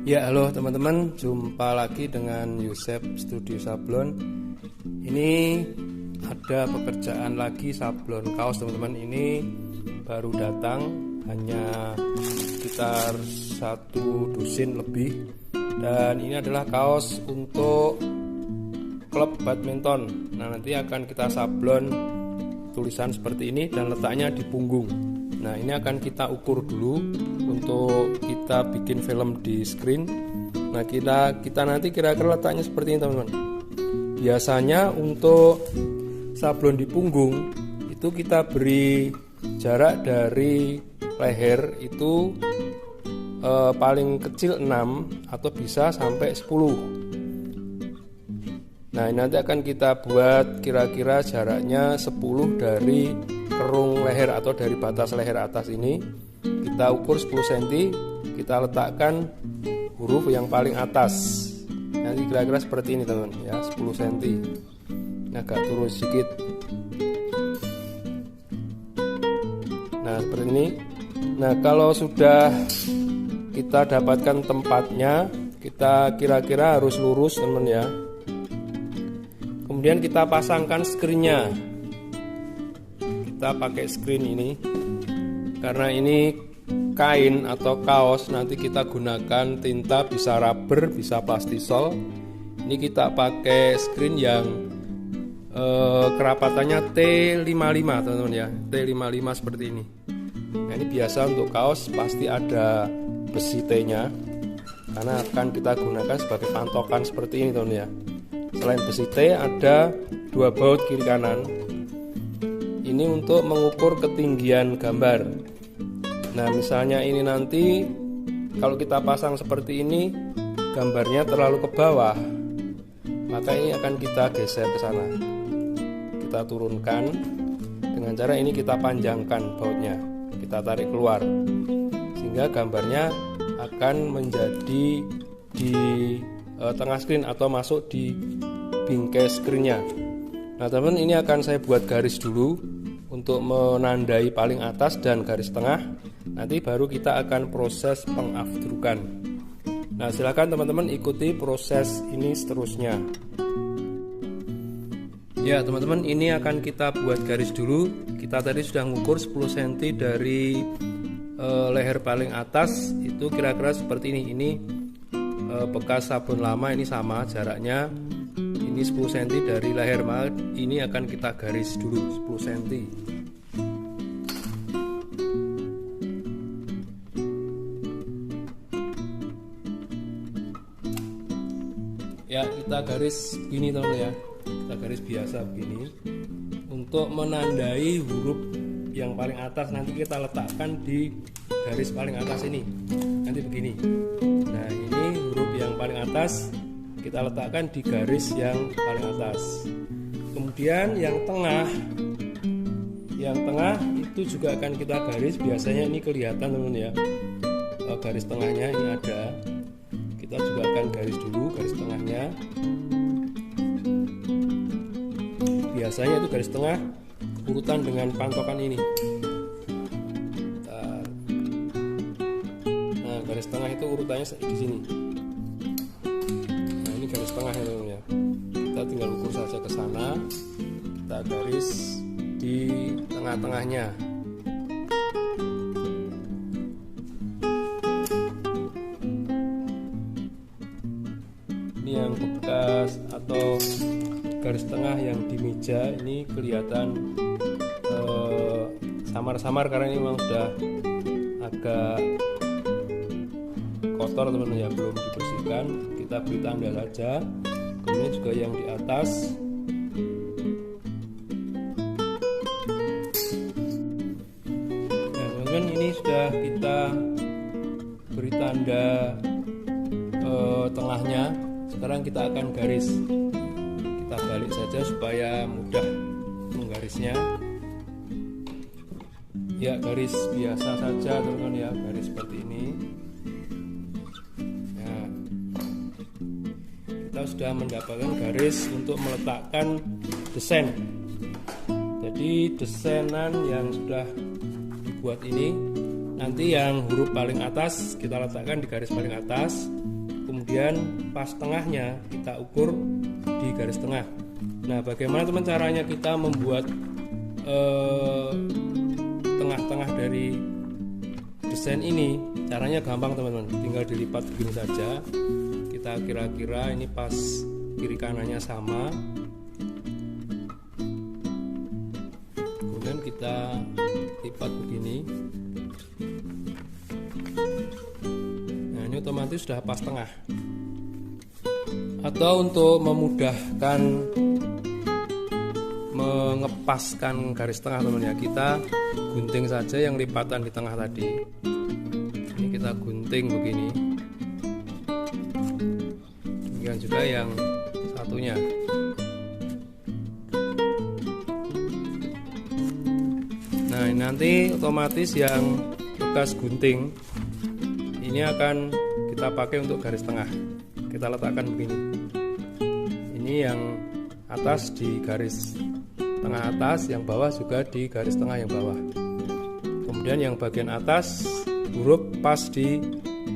Ya, halo teman-teman, jumpa lagi dengan Yusef Studio Sablon. Ini ada pekerjaan lagi sablon kaos teman-teman. Ini baru datang, hanya sekitar 1 dusin lebih. Dan ini adalah kaos untuk klub badminton. Nah, nanti akan kita sablon tulisan seperti ini dan letaknya di punggung. Nah, ini akan kita ukur dulu untuk kita bikin film di screen. Nah, kita nanti kira-kira letaknya seperti ini teman-teman. Biasanya untuk sablon di punggung itu kita beri jarak dari leher itu paling kecil 6 atau bisa sampai 10. Nah, ini nanti akan kita buat kira-kira jaraknya 10 dari kerung leher atau dari batas leher atas ini. Kita ukur 10 cm, kita letakkan huruf yang paling atas. Nanti kira-kira seperti ini teman ya, 10 cm. Ini agak turun sedikit. Nah, seperti ini. Nah, kalau sudah kita dapatkan tempatnya, kita kira-kira harus lurus teman ya. Kemudian kita pasangkan screennya. Kita pakai screen ini karena ini kain atau kaos, nanti kita gunakan tinta, bisa rubber, bisa plastisol. Ini kita pakai screen yang kerapatannya T55 teman-teman ya, T55 seperti ini. Nah, ini biasa untuk kaos pasti ada besi T-nya karena akan kita gunakan sebagai pantokan seperti ini teman-teman ya. Selain besi T ada 2 baut kiri kanan. Ini untuk mengukur ketinggian gambar. Nah, misalnya ini nanti kalau kita pasang seperti ini, gambarnya terlalu ke bawah, maka ini akan kita geser ke sana. Kita turunkan dengan cara ini, kita panjangkan bautnya, kita tarik keluar sehingga gambarnya akan menjadi di tengah screen atau masuk di bingkai screennya. Nah, teman, ini akan saya buat garis dulu untuk menandai paling atas dan garis tengah. Nanti baru kita akan proses pengafdrukan. Nah, silakan teman-teman ikuti proses ini seterusnya. Ya teman-teman, ini akan kita buat garis dulu. Kita tadi sudah mengukur 10 cm dari leher paling atas, itu kira-kira seperti ini. Ini bekas sabun lama, ini sama jaraknya. Ini 10 cm dari leher, ini akan kita garis dulu 10 cm. Ya, kita garis begini teman-teman ya. Kita garis biasa begini. Untuk menandai huruf yang paling atas nanti kita letakkan di garis paling atas ini. Nanti begini. Nah, ini huruf yang paling atas kita letakkan di garis yang paling atas. Kemudian yang tengah itu juga akan kita garis. Biasanya ini kelihatan teman-teman ya, garis tengahnya ini ada. Kita juga akan garis dulu garis tengahnya. Biasanya itu garis tengah urutan dengan pantokan ini. Nah, garis tengah itu urutannya di sini. Garis tengah ya, kita tinggal ukur saja ke sana, kita garis di tengah-tengahnya. Ini yang bekas atau garis tengah yang di meja ini kelihatan samar-samar karena ini memang sudah agak kotor teman-teman ya, belum dibersihkan. Kita beri tanda saja. Kemudian juga yang di atas. Nah teman-teman, ini sudah kita beri tanda tengahnya. Sekarang kita akan garis. Kita balik saja supaya mudah menggarisnya. Ya, garis biasa saja teman-teman ya, garis seperti ini. Sudah mendapatkan garis untuk meletakkan desain. Jadi desainan yang sudah dibuat ini nanti yang huruf paling atas kita letakkan di garis paling atas, kemudian pas tengahnya kita ukur di garis tengah. Nah, bagaimana teman caranya kita membuat tengah-tengah dari desain ini? Caranya gampang teman-teman, tinggal dilipat begini saja. Kita kira-kira ini pas kiri kanannya sama, kemudian kita lipat begini. Nah, ini otomatis sudah pas tengah. Atau untuk memudahkan mengepaskan garis tengah teman-teman ya, kita gunting saja yang lipatan di tengah tadi. Ini kita gunting begini. Demikian juga yang satunya. Nah, ini nanti otomatis yang bekas gunting ini akan kita pakai untuk garis tengah. Kita letakkan begini. Ini yang atas di garis tengah atas, yang bawah juga di garis tengah yang bawah. Kemudian yang bagian atas huruf pas di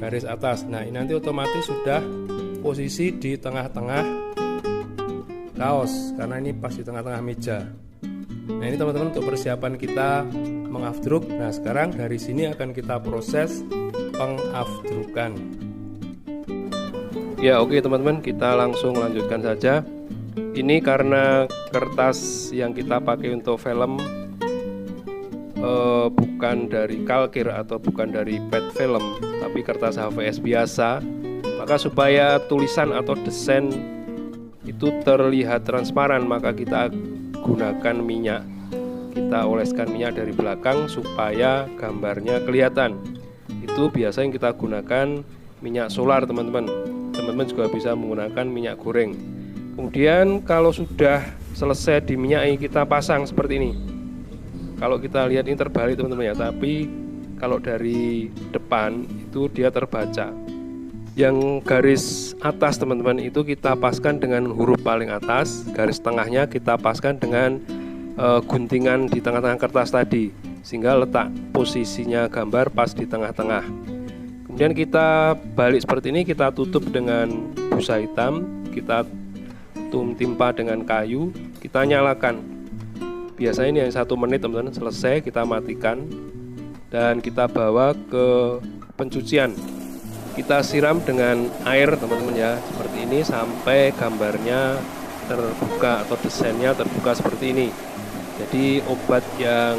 garis atas. Nah, ini nanti otomatis sudah posisi di tengah-tengah kaos, karena ini pas di tengah-tengah meja. Nah, ini teman-teman untuk persiapan kita mengafdruk. Nah, sekarang dari sini akan kita proses pengafdrukan. Ya, oke teman-teman, kita langsung lanjutkan saja. Ini karena kertas yang kita pakai untuk film bukan dari kalkir atau bukan dari pet film, tapi kertas HVS biasa. Maka supaya tulisan atau desain itu terlihat transparan, maka kita gunakan minyak. Kita oleskan minyak dari belakang supaya gambarnya kelihatan. Itu biasa yang kita gunakan minyak solar teman-teman. Teman-teman juga bisa menggunakan minyak goreng. Kemudian kalau sudah selesai diminyaki, kita pasang seperti ini. Kalau kita lihat ini terbalik teman-teman ya, tapi kalau dari depan itu dia terbaca. Yang garis atas teman-teman itu kita paskan dengan huruf paling atas, garis tengahnya kita paskan dengan guntingan di tengah-tengah kertas tadi, sehingga letak posisinya gambar pas di tengah-tengah. Kemudian kita balik seperti ini, kita tutup dengan busa hitam, kita timpa dengan kayu, kita nyalakan. Biasanya ini yang 1 menit teman-teman, selesai kita matikan dan kita bawa ke pencucian. Kita siram dengan air teman-teman ya, seperti ini sampai gambarnya terbuka atau desainnya terbuka seperti ini. Jadi obat yang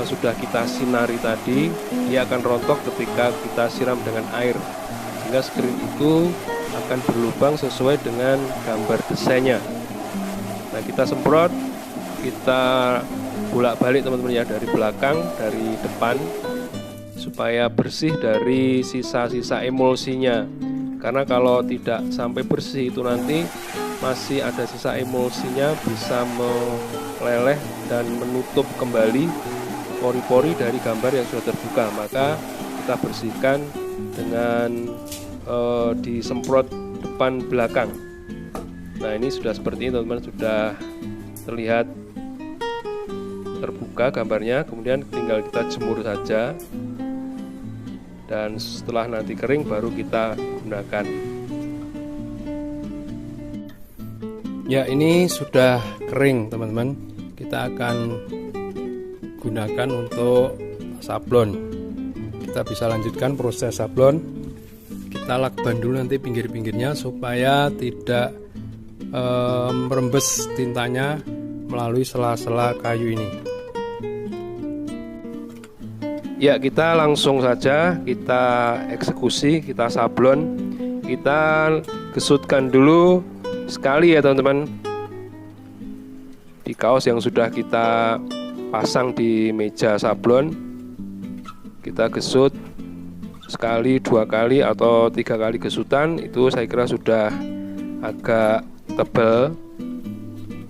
sudah kita sinari tadi, dia akan rontok ketika kita siram dengan air, sehingga screen itu akan berlubang sesuai dengan gambar desainnya. Nah, kita semprot, kita bolak-balik teman-teman ya, dari belakang, dari depan, supaya bersih dari sisa-sisa emulsinya. Karena kalau tidak sampai bersih itu nanti masih ada sisa emulsinya, bisa meleleh dan menutup kembali pori-pori dari gambar yang sudah terbuka. Maka kita bersihkan dengan disemprot depan belakang. Nah, ini sudah seperti ini teman-teman, sudah terlihat terbuka gambarnya. Kemudian tinggal kita jemur saja, dan setelah nanti kering baru kita gunakan. Ya, ini sudah kering teman-teman. Kita akan gunakan untuk sablon. Kita bisa lanjutkan proses sablon. Kita lakban dulu nanti pinggir-pinggirnya supaya tidak merembes tintanya melalui sela-sela kayu ini. Ya, kita langsung saja kita eksekusi, kita sablon. Kita gesutkan dulu sekali ya teman-teman, di kaos yang sudah kita pasang di meja sablon. Kita gesut sekali, 2 kali atau 3 kali gesutan, itu saya kira sudah agak tebal.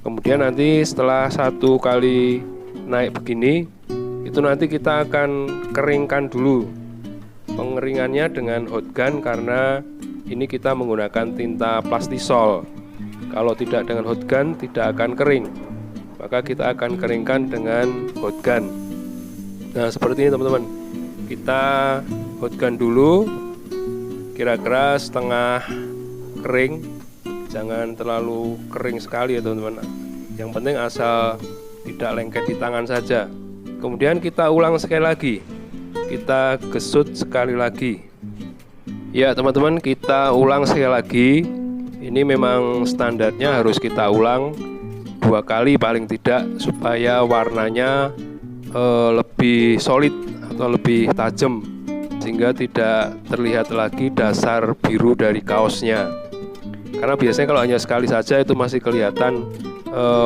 Kemudian nanti setelah 1 kali naik begini, itu nanti kita akan keringkan dulu. Pengeringannya dengan hot gun, karena ini kita menggunakan tinta plastisol. Kalau tidak dengan hot gun tidak akan kering, maka kita akan keringkan dengan hot gun. Nah, seperti ini teman-teman. kita hotgun dulu kira-kira setengah kering, jangan terlalu kering sekali ya teman-teman. Yang penting asal tidak lengket di tangan saja. Kemudian kita ulang sekali lagi, kita gesut sekali lagi. Ya teman-teman, kita ulang sekali lagi. Ini memang standarnya harus kita ulang 2 kali paling tidak, supaya warnanya lebih solid atau lebih tajam, sehingga tidak terlihat lagi dasar biru dari kaosnya. Karena biasanya kalau hanya sekali saja itu masih kelihatan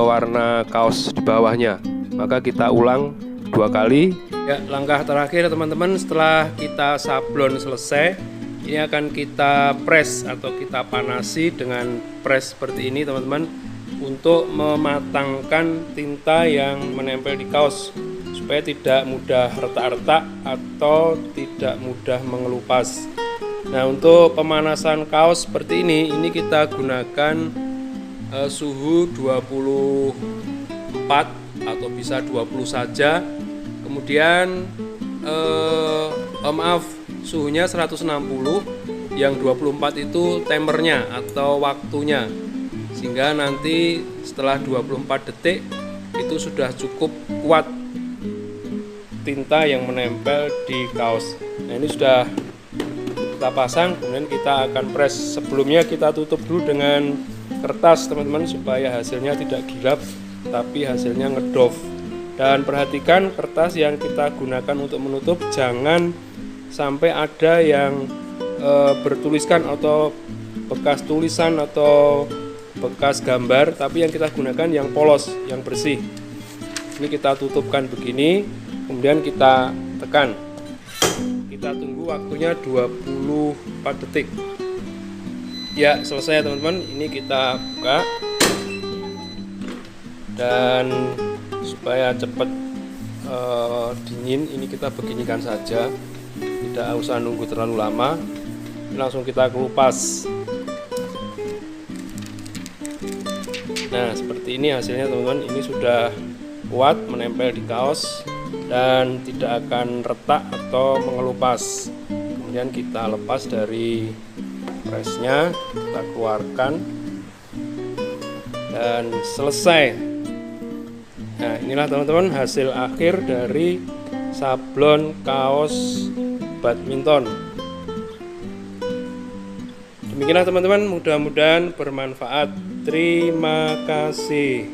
warna kaos di bawahnya. Maka kita ulang 2 kali. Ya, langkah terakhir teman-teman, setelah kita sablon selesai, ini akan kita press atau kita panasi dengan press seperti ini teman-teman, untuk mematangkan tinta yang menempel di kaos supaya tidak mudah retak-retak atau tidak mudah mengelupas. Nah, untuk pemanasan kaos seperti ini kita gunakan suhu 24 atau bisa 20 saja. Kemudian suhunya 160, yang 24 itu timernya atau waktunya, sehingga nanti setelah 24 detik itu sudah cukup kuat tinta yang menempel di kaos. Nah, ini sudah kita pasang, kemudian kita akan press. Sebelumnya kita tutup dulu dengan kertas teman-teman, supaya hasilnya tidak gilap tapi hasilnya ngedove. Dan perhatikan kertas yang kita gunakan untuk menutup jangan sampai ada yang bertuliskan atau bekas tulisan atau bekas gambar, tapi yang kita gunakan yang polos, yang bersih. Ini kita tutupkan begini, kemudian kita tekan. Kita tunggu waktunya 24 detik. Ya, selesai teman-teman. Ini kita buka, dan supaya cepat dingin, ini kita beginikan saja, tidak usah nunggu terlalu lama. Langsung kita kelupas. Nah, seperti ini hasilnya teman-teman. Ini sudah kuat menempel di kaos dan tidak akan retak atau mengelupas. Kemudian kita lepas dari presnya, kita keluarkan, dan selesai. Nah, inilah teman-teman hasil akhir dari sablon kaos badminton. Demikianlah teman-teman, mudah-mudahan bermanfaat. Terima kasih.